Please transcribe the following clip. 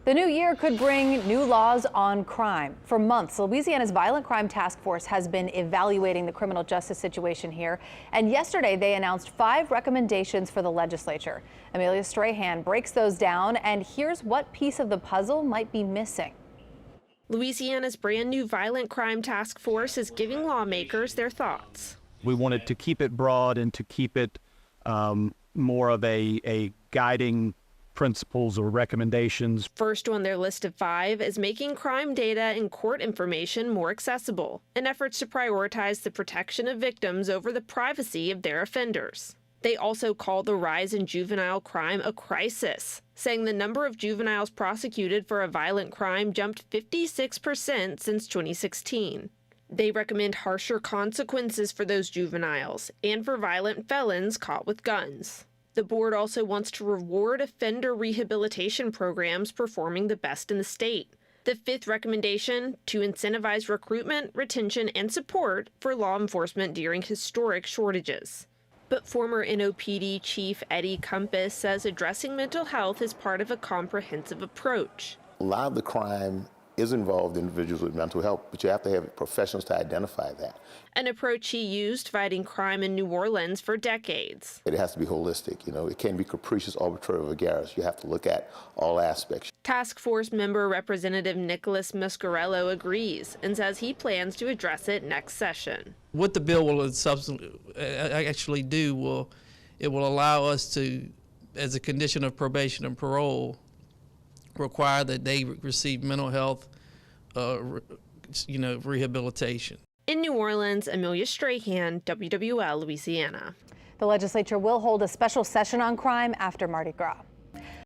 The new year could bring new laws on crime. For months, Louisiana's Violent Crime Task Force has been evaluating the criminal justice situation here. And yesterday, they announced 5 recommendations for the legislature. Amelia Strahan breaks those down, and here's what piece of the puzzle might be missing. Louisiana's brand new Violent Crime Task Force is giving lawmakers their thoughts. We wanted to keep it broad and to keep it more of a guiding principles or recommendations. First on their list of 5 is making crime data and court information more accessible in efforts to prioritize the protection of victims over the privacy of their offenders. They also call the rise in juvenile crime a crisis, saying the number of juveniles prosecuted for a violent crime jumped 56% since 2016. They recommend harsher consequences for those juveniles and for violent felons caught with guns. The board also wants to reward offender rehabilitation programs performing the best in the state. The 5th recommendation, to incentivize recruitment, retention, and support for law enforcement during historic shortages. But former NOPD Chief Eddie Compass says addressing mental health is part of a comprehensive approach. A lot of the crime is involved in individuals with mental health, but you have to have professionals to identify that. An approach he used fighting crime in New Orleans for decades. It has to be holistic, it can't be capricious, arbitrary, or gregarious. You have to look at all aspects. Task Force member Representative Nicholas Muscarello agrees and says he plans to address it next session. What the bill will actually do it will allow us to, as a condition of probation and parole, require that they receive mental health rehabilitation. In New Orleans, Amelia Strahan, WWL Louisiana. The legislature will hold a special session on crime after Mardi Gras.